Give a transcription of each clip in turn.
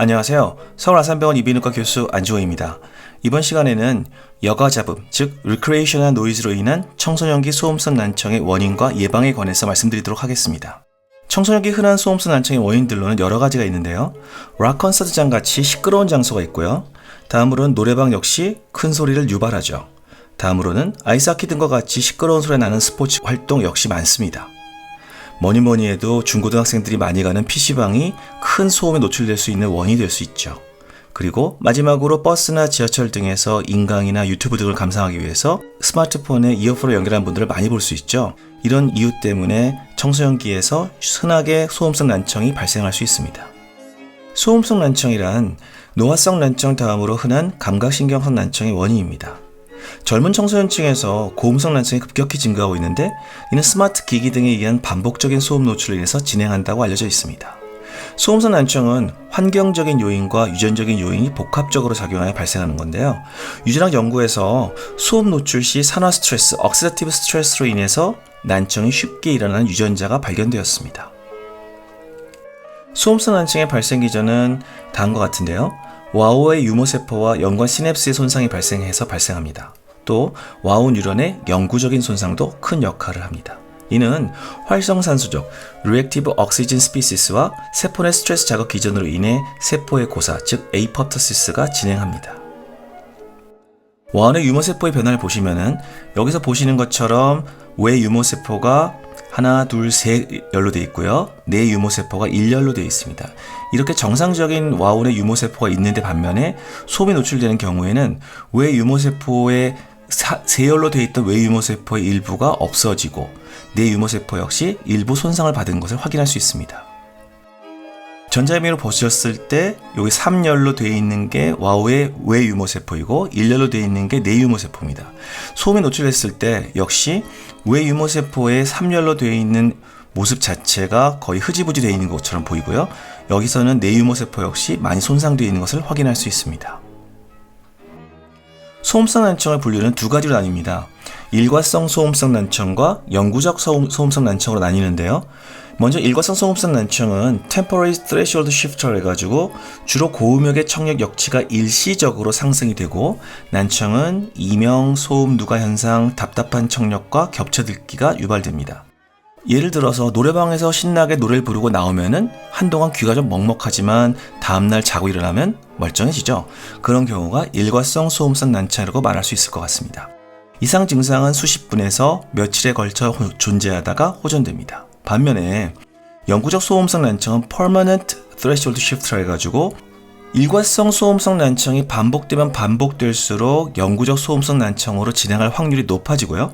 안녕하세요. 서울아산병원 이비인후과 교수 안주호입니다. 이번 시간에는 여가잡음, 즉 리크레이셔널 노이즈로 인한 청소년기 소음성 난청의 원인과 예방에 관해서 말씀드리도록 하겠습니다. 청소년기 흔한 소음성 난청의 원인들로는 여러 가지가 있는데요. 락 콘서트장 같이 시끄러운 장소가 있고요. 다음으로는 노래방 역시 큰 소리를 유발하죠. 다음으로는 아이스하키 등과 같이 시끄러운 소리가 나는 스포츠 활동 역시 많습니다. 뭐니 해도 중고등학생들이 많이 가는 PC방이 큰 소음에 노출될 수 있는 원인이 될 수 있죠. 그리고 마지막으로 버스나 지하철 등에서 인강이나 유튜브 등을 감상하기 위해서 스마트폰에 이어폰을 연결한 분들을 많이 볼 수 있죠. 이런 이유 때문에 청소년기에서 흔하게 소음성 난청이 발생할 수 있습니다. 소음성 난청이란 노화성 난청 다음으로 흔한 감각신경성 난청의 원인입니다. 젊은 청소년층에서 고음성 난청이 급격히 증가하고 있는데 이는 스마트 기기 등에 의한 반복적인 소음 노출로 인해서 진행한다고 알려져 있습니다. 소음성 난청은 환경적인 요인과 유전적인 요인이 복합적으로 작용하여 발생하는 건데요. 유전학 연구에서 소음 노출 시 산화 스트레스, 옥시다티브 스트레스로 인해서 난청이 쉽게 일어나는 유전자가 발견되었습니다. 소음성 난청의 발생 기전은 다음과 같은데요. 와우의 유모세포와 연관 시냅스의 손상이 발생해서 발생합니다. 또 와우 뉴런의 영구적인 손상도 큰 역할을 합니다. 이는 활성산소적 Reactive Oxygen Species,와 세포 내 스트레스 자극 기전으로 인해 세포의 고사, 즉 에이포토시스가 진행합니다. 와운의 유모세포의 변화를 보시면은 여기서 보시는 것처럼 외 유모세포가 하나, 둘, 셋 열로 되어 있고요. 네 유모세포가 1열로 되어 있습니다. 이렇게 정상적인 와운의 유모세포가 있는데 반면에 소음이 노출되는 경우에는 외 유모세포의 세 열로 되어 있던 외 유모세포의 일부가 없어지고 네 유모세포 역시 일부 손상을 받은 것을 확인할 수 있습니다. 전자의미로 보셨을 때 여기 3열로 되어 있는 게 와우의 외 유모세포이고 1열로 되어 있는 게 내 유모세포입니다. 소음이 노출됐을 때 역시 외 유모세포의 3열로 되어 있는 모습 자체가 거의 흐지부지 되어 있는 것처럼 보이고요. 여기서는 내 유모세포 역시 많이 손상되어 있는 것을 확인할 수 있습니다. 소음성 난청의 분류는 두 가지로 나뉩니다. 일과성 소음성 난청과 영구적 소음성 난청으로 나뉘는데요. 먼저 일과성 소음성 난청은 Temporary Threshold Shifter 해가지고 주로 고음역의 청력 역치가 일시적으로 상승이 되고 난청은 이명, 소음 누가 현상, 답답한 청력과 겹쳐듣기가 유발됩니다. 예를 들어서 노래방에서 신나게 노래를 부르고 나오면은 한동안 귀가 좀 먹먹하지만 다음날 자고 일어나면 멀쩡해지죠. 그런 경우가 일과성 소음성 난청이라고 말할 수 있을 것 같습니다. 이상 증상은 수십 분에서 며칠에 걸쳐 존재하다가 호전됩니다. 반면에 영구적 소음성 난청은 Permanent Threshold Shifter 해가지고 일과성 소음성 난청이 반복되면 반복될수록 영구적 소음성 난청으로 진행할 확률이 높아지고요.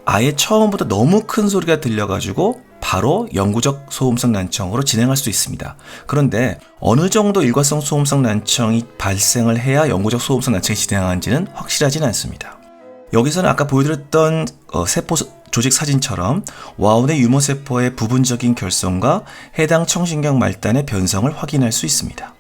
아예 처음부터 너무 큰 소리가 들려가지고 바로 영구적 소음성 난청으로 진행할 수도 있습니다. 그런데 어느 정도 일과성 소음성 난청이 발생을 해야 영구적 소음성 난청이 진행하는지는 확실하진 않습니다. 여기서는 아까 보여드렸던 세포 조직 사진처럼 와운의 유모세포의 부분적인 결손과 해당 청신경 말단의 변성을 확인할 수 있습니다.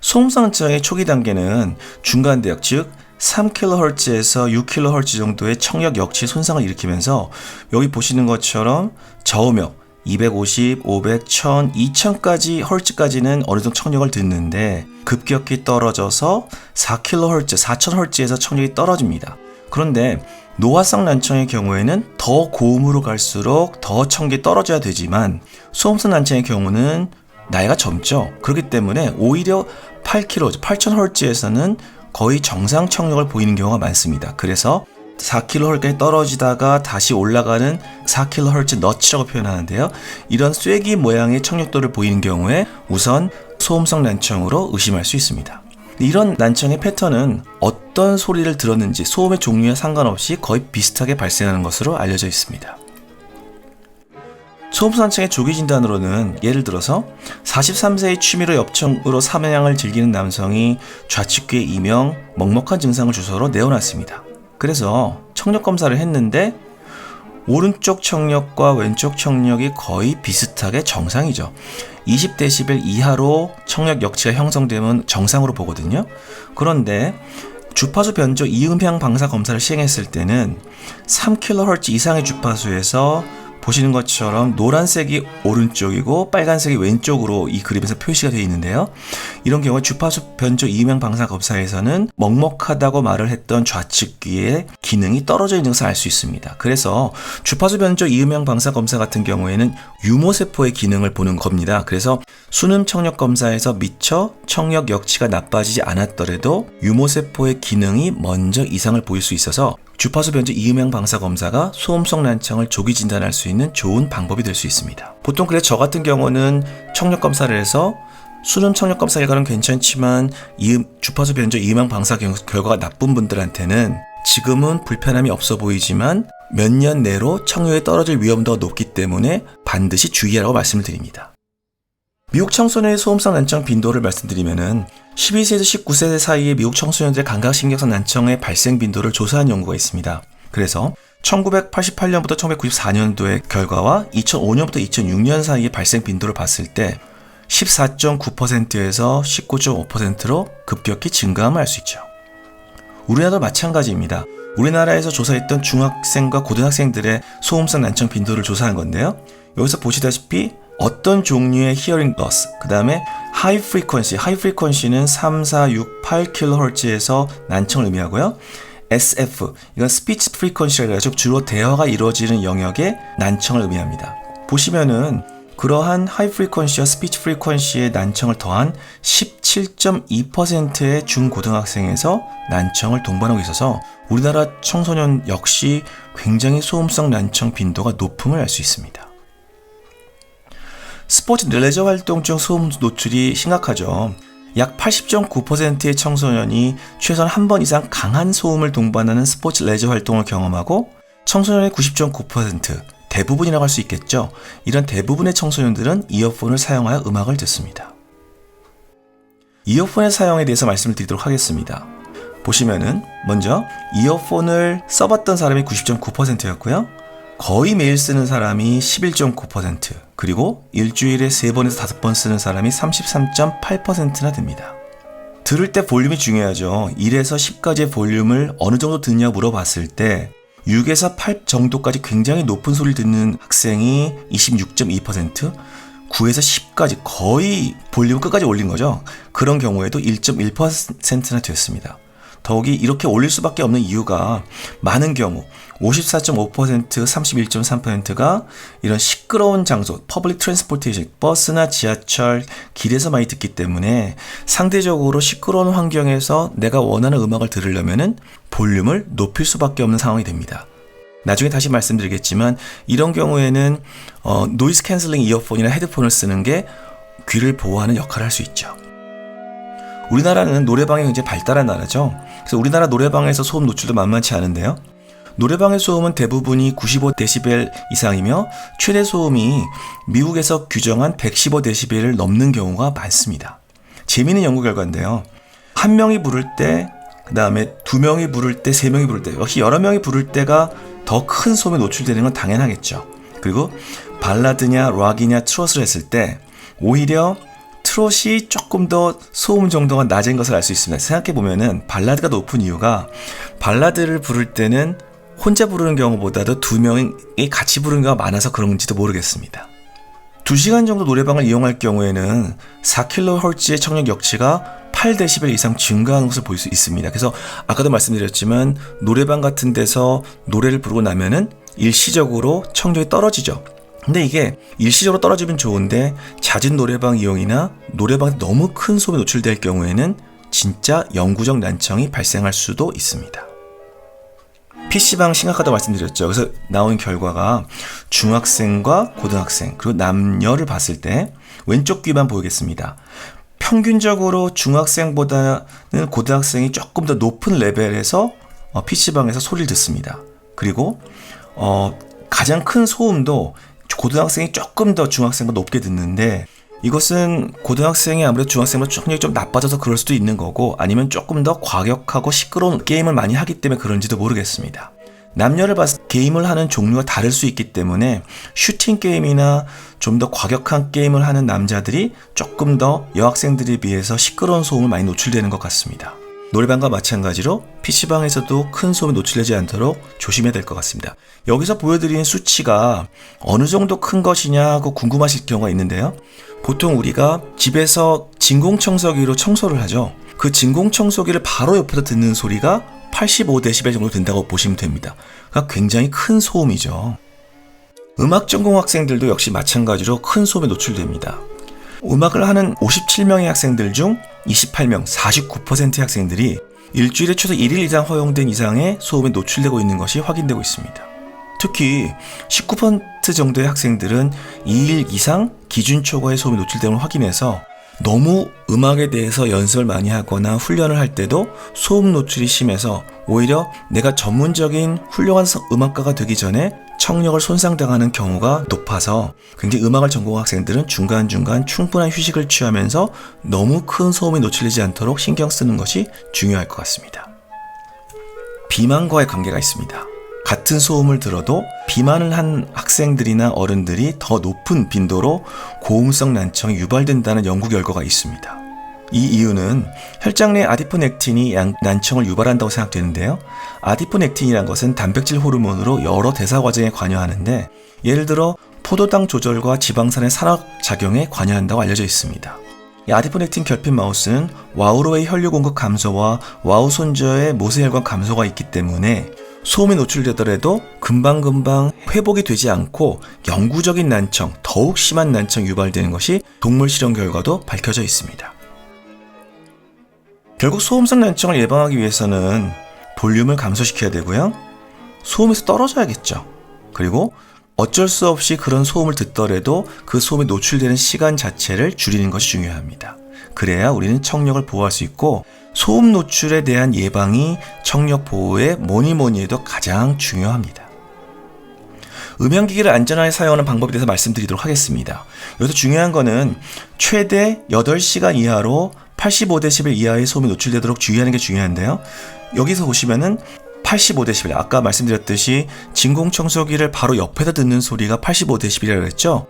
소음성 난청의 초기 단계는 중간대역, 즉 3kHz에서 6kHz 정도의 청력 역치 손상을 일으키면서 여기 보시는 것처럼 저음역 250, 500, 1000, 2000까지 헐츠까지는 어느 정도 청력을 듣는데 급격히 떨어져서 4kHz, 4000Hz에서 청력이 떨어집니다. 그런데 노화성 난청의 경우에는 더 고음으로 갈수록 더 청력이 떨어져야 되지만 소음성 난청의 경우는 나이가 젊죠. 그렇기 때문에 오히려 8kHz, 8000Hz에서는 거의 정상 청력을 보이는 경우가 많습니다. 그래서 4kHz까지 떨어지다가 다시 올라가는 4kHz 너치라고 표현하는데요. 이런 쐐기 모양의 청력도를 보이는 경우에 우선 소음성 난청으로 의심할 수 있습니다. 이런 난청의 패턴은 어떤 소리를 들었는지 소음의 종류에 상관없이 거의 비슷하게 발생하는 것으로 알려져 있습니다. 소음성 난청의 조기 진단으로는 예를 들어서 43세의 취미로 엽청으로 사냥을 즐기는 남성이 좌측귀에 이명, 먹먹한 증상을 주소로 내어놨습니다. 그래서 청력 검사를 했는데 오른쪽 청력과 왼쪽 청력이 거의 비슷하게 정상이죠. 20dB 이하로 청력 역치가 형성되면 정상으로 보거든요. 그런데 주파수 변조 이음향 방사 검사를 시행했을 때는 3kHz 이상의 주파수에서 보시는 것처럼 노란색이 오른쪽이고 빨간색이 왼쪽으로 이 그림에서 표시가 되어 있는데요. 이런 경우에 주파수 변조 이음향 방사 검사에서는 먹먹하다고 말을 했던 좌측 귀의 기능이 떨어져 있는 것을 알 수 있습니다. 그래서 주파수 변조 이음향 방사 검사 같은 경우에는 유모세포의 기능을 보는 겁니다. 그래서 수능 청력 검사에서 미처 청력 역치가 나빠지지 않았더라도 유모세포의 기능이 먼저 이상을 보일 수 있어서 주파수 변조 이음향 방사 검사가 소음성 난청을 조기 진단할 수 있는 좋은 방법이 될 수 있습니다. 보통 그래서 저 같은 경우는 청력 검사를 해서 수능 청력 검사 결과는 괜찮지만 주파수 변조 이음향 방사 결과가 나쁜 분들한테는 지금은 불편함이 없어 보이지만 몇 년 내로 청력이 떨어질 위험도가 높기 때문에 반드시 주의하라고 말씀을 드립니다. 미국 청소년의 소음성 난청 빈도를 말씀드리면은 12세에서 19세 사이의 미국 청소년들의 감각신경성 난청의 발생 빈도를 조사한 연구가 있습니다. 그래서 1988년부터 1994년도의 결과와 2005년부터 2006년 사이의 발생 빈도를 봤을 때 14.9%에서 19.5%로 급격히 증가함을 알 수 있죠. 우리나라도 마찬가지입니다. 우리나라에서 조사했던 중학생과 고등학생들의 소음성 난청 빈도를 조사한 건데요. 여기서 보시다시피 어떤 종류의 히어링 러스, 그 다음에 하이 프리퀀시는 3, 4, 6, 8kHz에서 난청을 의미하고요. SF, 이건 스피치 프리퀀시라고 해서 주로 대화가 이루어지는 영역의 난청을 의미합니다. 보시면은 그러한 하이 프리퀀시와 스피치 프리퀀시의 난청을 더한 17.2%의 중고등학생에서 난청을 동반하고 있어서 우리나라 청소년 역시 굉장히 소음성 난청 빈도가 높음을 알 수 있습니다. 스포츠 레저 활동 중 소음 노출이 심각하죠. 약 80.9%의 청소년이 최소한 한 번 이상 강한 소음을 동반하는 스포츠 레저 활동을 경험하고 청소년의 90.9%, 대부분이라고 할 수 있겠죠. 이런 대부분의 청소년들은 이어폰을 사용하여 음악을 듣습니다. 이어폰의 사용에 대해서 말씀을 드리도록 하겠습니다. 보시면은 먼저 이어폰을 써봤던 사람이 90.9%였고요. 거의 매일 쓰는 사람이 11.9%, 그리고 일주일에 3번에서 5번 쓰는 사람이 33.8%나 됩니다. 들을 때 볼륨이 중요하죠. 1에서 10까지의 볼륨을 어느 정도 듣냐고 물어봤을 때 6에서 8 정도까지 굉장히 높은 소리를 듣는 학생이 26.2%, 9에서 10까지 거의 볼륨을 끝까지 올린 거죠. 그런 경우에도 1.1%나 됐습니다. 더욱이 이렇게 올릴 수밖에 없는 이유가 많은 경우 54.5%, 31.3%가 이런 시끄러운 장소, 퍼블릭 트랜스포테이션, 버스나 지하철, 길에서 많이 듣기 때문에 상대적으로 시끄러운 환경에서 내가 원하는 음악을 들으려면은 볼륨을 높일 수밖에 없는 상황이 됩니다. 나중에 다시 말씀드리겠지만 이런 경우에는 노이즈 캔슬링 이어폰이나 헤드폰을 쓰는 게 귀를 보호하는 역할을 할 수 있죠. 우리나라는 노래방이 굉장히 발달한 나라죠. 그래서 우리나라 노래방에서 소음 노출도 만만치 않은데요. 노래방의 소음은 대부분이 95dB 이상이며 최대 소음이 미국에서 규정한 115dB를 넘는 경우가 많습니다. 재미있는 연구 결과인데요. 한 명이 부를 때, 그 다음에 두 명이 부를 때, 세 명이 부를 때, 역시 여러 명이 부를 때가 더 큰 소음에 노출되는 건 당연하겠죠. 그리고 발라드냐 락이냐 트롯을 했을 때 오히려 트롯이 조금 더 소음 정도가 낮은 것을 알 수 있습니다. 생각해보면은 발라드가 높은 이유가 발라드를 부를 때는 혼자 부르는 경우보다도 두 명이 같이 부르는 경우가 많아서 그런지도 모르겠습니다. 2시간 정도 노래방을 이용할 경우에는 4kHz의 청력 역치가 8dB 이상 증가하는 것을 볼 수 있습니다. 그래서 아까도 말씀드렸지만 노래방 같은 데서 노래를 부르고 나면은 일시적으로 청력이 떨어지죠. 근데 이게 일시적으로 떨어지면 좋은데 잦은 노래방 이용이나 노래방에 너무 큰 소음에 노출될 경우에는 진짜 영구적 난청이 발생할 수도 있습니다. PC방 심각하다고 말씀드렸죠. 그래서 나온 결과가 중학생과 고등학생 그리고 남녀를 봤을 때 왼쪽 귀만 보이겠습니다. 평균적으로 중학생보다는 고등학생이 조금 더 높은 레벨에서 PC방에서 소리를 듣습니다. 그리고 가장 큰 소음도 고등학생이 조금 더 중학생보다 높게 듣는데 이것은 고등학생이 아무래도 중학생보다 청력이 좀 나빠져서 그럴 수도 있는 거고 아니면 조금 더 과격하고 시끄러운 게임을 많이 하기 때문에 그런지도 모르겠습니다. 남녀를 봐서 게임을 하는 종류가 다를 수 있기 때문에 슈팅 게임이나 좀 더 과격한 게임을 하는 남자들이 조금 더 여학생들에 비해서 시끄러운 소음을 많이 노출되는 것 같습니다. 노래방과 마찬가지로 PC방에서도 큰 소음에 노출되지 않도록 조심해야 될 것 같습니다. 여기서 보여드리는 수치가 어느 정도 큰 것이냐고 궁금하실 경우가 있는데요. 보통 우리가 집에서 진공청소기로 청소를 하죠. 그 진공청소기를 바로 옆에서 듣는 소리가 85dB 정도 된다고 보시면 됩니다. 그러니까 굉장히 큰 소음이죠. 음악 전공 학생들도 역시 마찬가지로 큰 소음에 노출됩니다. 음악을 하는 57명의 학생들 중 28명, 49%의 학생들이 일주일에 최소 1일 이상 허용된 이상의 소음에 노출되고 있는 것이 확인되고 있습니다. 특히 19% 정도의 학생들은 2일 이상 기준 초과의 소음에 노출됨을 확인해서 너무 음악에 대해서 연습을 많이 하거나 훈련을 할 때도 소음 노출이 심해서 오히려 내가 전문적인 훌륭한 음악가가 되기 전에 청력을 손상당하는 경우가 높아서 굉장히 음악을 전공한 학생들은 중간중간 충분한 휴식을 취하면서 너무 큰 소음에 노출되지 않도록 신경 쓰는 것이 중요할 것 같습니다. 비만과의 관계가 있습니다. 같은 소음을 들어도 비만을 한 학생들이나 어른들이 더 높은 빈도로 고음성 난청이 유발된다는 연구 결과가 있습니다. 이 이유는 혈장 내 아디포넥틴이 난청을 유발한다고 생각되는데요. 아디포넥틴이란 것은 단백질 호르몬으로 여러 대사 과정에 관여하는데 예를 들어 포도당 조절과 지방산의 산화작용에 관여한다고 알려져 있습니다. 이 아디포넥틴 결핍 마우스는 와우로의 혈류 공급 감소와 와우 손저의 모세혈관 감소가 있기 때문에 소음에 노출되더라도 금방금방 회복이 되지 않고 영구적인 난청, 더욱 심한 난청이 유발되는 것이 동물 실험 결과도 밝혀져 있습니다. 결국 소음성 난청을 예방하기 위해서는 볼륨을 감소시켜야 되고요. 소음에서 떨어져야겠죠. 그리고 어쩔 수 없이 그런 소음을 듣더라도 그 소음에 노출되는 시간 자체를 줄이는 것이 중요합니다. 그래야 우리는 청력을 보호할 수 있고 소음 노출에 대한 예방이 청력 보호에 뭐니 해도 가장 중요합니다. 음향기기를 안전하게 사용하는 방법에 대해서 말씀드리도록 하겠습니다. 여기서 중요한 거는 최대 8시간 이하로 85dB 이하의 소음이 노출되도록 주의하는 게 중요한데요. 여기서 보시면은 85dB, 아까 말씀드렸듯이 진공청소기를 바로 옆에서 듣는 소리가 85dB라고 했죠.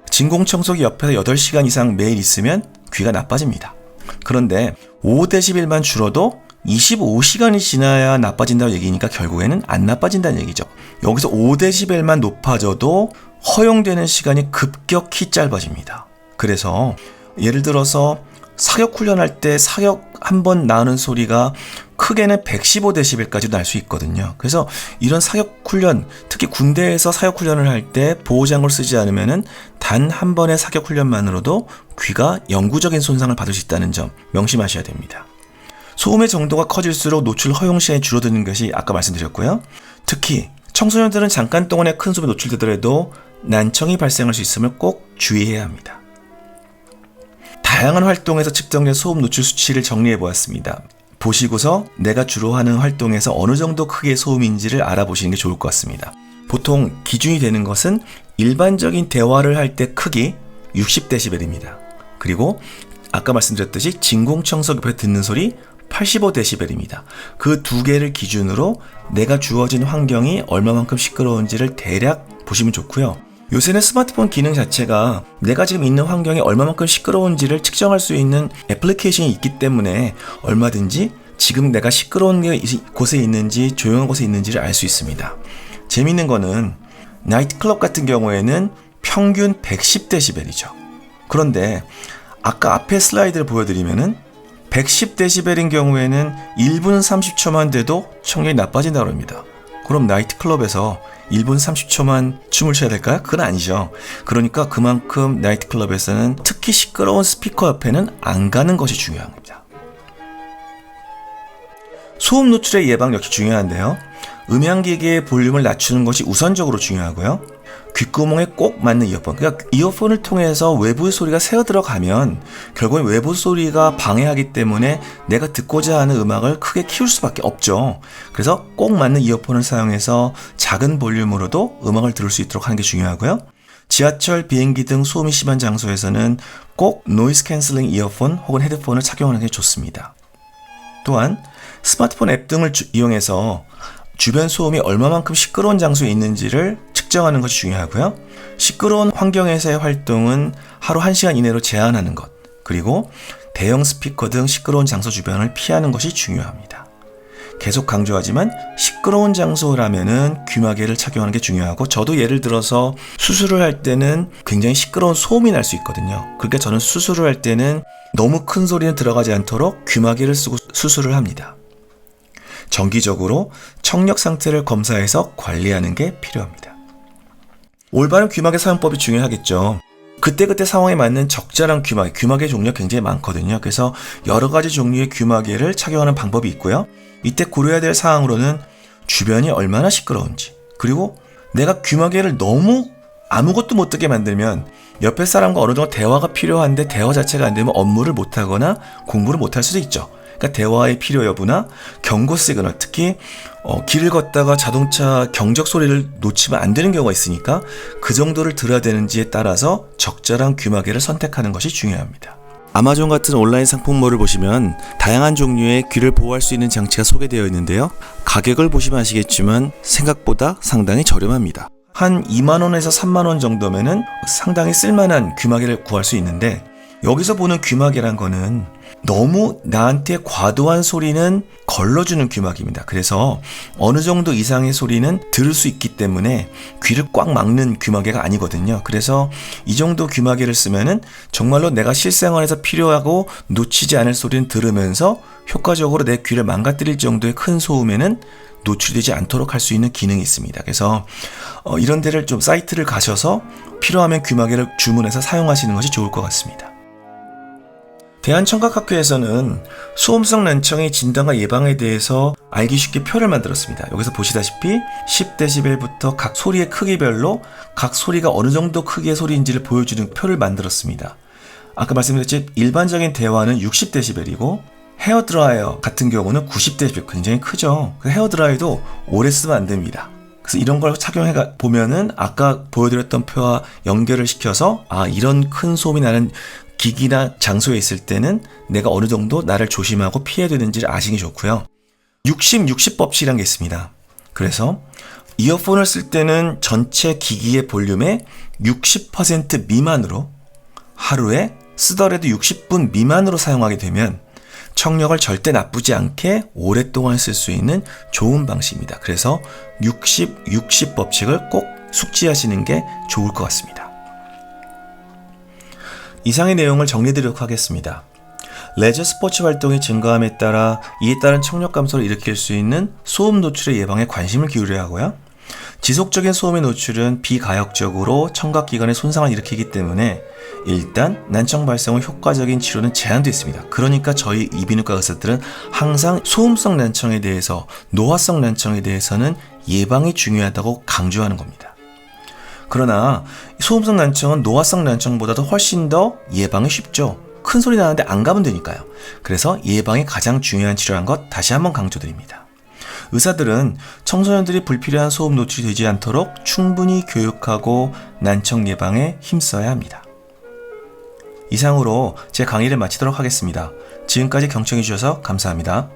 진공청소기 옆에서 8시간 이상 매일 있으면 귀가 나빠집니다. 그런데 5dB만 줄어도 25시간이 지나야 나빠진다는 얘기니까 결국에는 안 나빠진다는 얘기죠. 여기서 5dB만 높아져도 허용되는 시간이 급격히 짧아집니다. 그래서 예를 들어서 사격 훈련할 때 사격 한 번 나는 소리가 크게는 115dB까지도 날 수 있거든요. 그래서 이런 사격 훈련, 특히 군대에서 사격 훈련을 할 때 보호장구를 쓰지 않으면은 단 한 번의 사격 훈련만으로도 귀가 영구적인 손상을 받을 수 있다는 점 명심하셔야 됩니다. 소음의 정도가 커질수록 노출 허용 시간이 줄어드는 것이 아까 말씀드렸고요. 특히 청소년들은 잠깐 동안의 큰 소음에 노출되더라도 난청이 발생할 수 있음을 꼭 주의해야 합니다. 다양한 활동에서 측정된 소음 노출 수치를 정리해 보았습니다. 보시고서 내가 주로 하는 활동에서 어느 정도 크기의 소음인지를 알아보시는 게 좋을 것 같습니다. 보통 기준이 되는 것은 일반적인 대화를 할 때 크기 60dB입니다. 그리고 아까 말씀드렸듯이 진공청소기 옆에 듣는 소리 85dB입니다. 그 두 개를 기준으로 내가 주어진 환경이 얼마만큼 시끄러운지를 대략 보시면 좋고요. 요새는 스마트폰 기능 자체가 내가 지금 있는 환경이 얼마만큼 시끄러운지를 측정할 수 있는 애플리케이션이 있기 때문에 얼마든지 지금 내가 시끄러운 곳에 있는지 조용한 곳에 있는지를 알 수 있습니다. 재미있는 거는 나이트클럽 같은 경우에는 평균 110dB이죠. 그런데 아까 앞에 슬라이드를 보여드리면은 110dB인 경우에는 1분 30초만 돼도 청력이 나빠진다고 합니다. 그럼 나이트클럽에서 1분 30초만 춤을 춰야 될까요? 그건 아니죠. 그러니까 그만큼 나이트클럽에서는 특히 시끄러운 스피커 옆에는 안 가는 것이 중요한 겁니다. 소음 노출의 예방 역시 중요한데요. 음향기기의 볼륨을 낮추는 것이 우선적으로 중요하고요. 귓구멍에 꼭 맞는 이어폰, 그러니까 이어폰을 통해서 외부 소리가 새어 들어가면 결국엔 외부 소리가 방해하기 때문에 내가 듣고자 하는 음악을 크게 키울 수밖에 없죠. 그래서 꼭 맞는 이어폰을 사용해서 작은 볼륨으로도 음악을 들을 수 있도록 하는 게 중요하고요. 지하철, 비행기 등 소음이 심한 장소에서는 꼭 노이즈 캔슬링 이어폰 혹은 헤드폰을 착용하는 게 좋습니다. 또한 스마트폰 앱 등을 이용해서 주변 소음이 얼마만큼 시끄러운 장소에 있는지를 측정하는 것이 중요하고요. 시끄러운 환경에서의 활동은 하루 1시간 이내로 제한하는 것, 그리고 대형 스피커 등 시끄러운 장소 주변을 피하는 것이 중요합니다. 계속 강조하지만 시끄러운 장소라면은 귀마개를 착용하는 게 중요하고, 저도 예를 들어서 수술을 할 때는 굉장히 시끄러운 소음이 날 수 있거든요. 그러니까 저는 수술을 할 때는 너무 큰 소리는 들어가지 않도록 귀마개를 쓰고 수술을 합니다. 정기적으로 청력 상태를 검사해서 관리하는 게 필요합니다. 올바른 귀마개 사용법이 중요하겠죠. 그때그때 상황에 맞는 적절한 귀마개 종류가 굉장히 많거든요. 그래서 여러 가지 종류의 귀마개를 착용하는 방법이 있고요. 이때 고려해야 될 사항으로는 주변이 얼마나 시끄러운지, 그리고 내가 귀마개를 너무 아무것도 못 듣게 만들면 옆에 사람과 어느 정도 대화가 필요한데 대화 자체가 안 되면 업무를 못하거나 공부를 못할 수도 있죠. 그러니까 대화의 필요 여부나 경고 시그널, 특히 길을 걷다가 자동차 경적 소리를 놓치면 안 되는 경우가 있으니까 그 정도를 들어야 되는지에 따라서 적절한 귀마개를 선택하는 것이 중요합니다. 아마존 같은 온라인 상품몰을 보시면 다양한 종류의 귀를 보호할 수 있는 장치가 소개되어 있는데요. 가격을 보시면 아시겠지만 생각보다 상당히 저렴합니다. 한 2만원에서 3만원 정도면은 상당히 쓸만한 귀마개를 구할 수 있는데, 여기서 보는 귀마개란 거는 너무 나한테 과도한 소리는 걸러주는 귀마개입니다. 그래서 어느 정도 이상의 소리는 들을 수 있기 때문에 귀를 꽉 막는 귀마개가 아니거든요. 그래서 이 정도 귀마개를 쓰면은 정말로 내가 실생활에서 필요하고 놓치지 않을 소리는 들으면서 효과적으로 내 귀를 망가뜨릴 정도의 큰 소음에는 노출되지 않도록 할 수 있는 기능이 있습니다. 그래서 이런 데를 좀 사이트를 가셔서 필요하면 귀마개를 주문해서 사용하시는 것이 좋을 것 같습니다. 대한청각학회에서는 소음성 난청의 진단과 예방에 대해서 알기 쉽게 표를 만들었습니다. 여기서 보시다시피 10dB부터 각 소리의 크기별로 각 소리가 어느 정도 크기의 소리인지를 보여주는 표를 만들었습니다. 아까 말씀드렸듯이 일반적인 대화는 60dB이고 헤어드라이어 같은 경우는 90dB, 굉장히 크죠. 헤어드라이어도 오래 쓰면 안 됩니다. 그래서 이런 걸 착용해 보면은 아까 보여드렸던 표와 연결을 시켜서 이런 큰 소음이 나는 기기나 장소에 있을 때는 내가 어느 정도 나를 조심하고 피해야 되는지를 아시기 좋고요. 60 법칙이라는 게 있습니다. 그래서 이어폰을 쓸 때는 전체 기기의 볼륨의 60% 미만으로 하루에 쓰더라도 60분 미만으로 사용하게 되면 청력을 절대 나쁘지 않게 오랫동안 쓸 수 있는 좋은 방식입니다. 그래서 60 법칙을 꼭 숙지하시는 게 좋을 것 같습니다. 이상의 내용을 정리드리도록 하겠습니다. 레저 스포츠 활동이 증가함에 따라 이에 따른 청력 감소를 일으킬 수 있는 소음 노출의 예방에 관심을 기울여야 하고요. 지속적인 소음의 노출은 비가역적으로 청각기관에 손상을 일으키기 때문에 일단 난청 발생 후 효과적인 치료는 제한되어 있습니다. 그러니까 저희 이비인후과 의사들은 항상 소음성 난청에 대해서, 노화성 난청에 대해서는 예방이 중요하다고 강조하는 겁니다. 그러나 소음성 난청은 노화성 난청보다도 훨씬 더 예방이 쉽죠. 큰 소리 나는데 안 가면 되니까요. 그래서 예방이 가장 중요한 치료라는 것 다시 한번 강조드립니다. 의사들은 청소년들이 불필요한 소음 노출이 되지 않도록 충분히 교육하고 난청 예방에 힘써야 합니다. 이상으로 제 강의를 마치도록 하겠습니다. 지금까지 경청해 주셔서 감사합니다.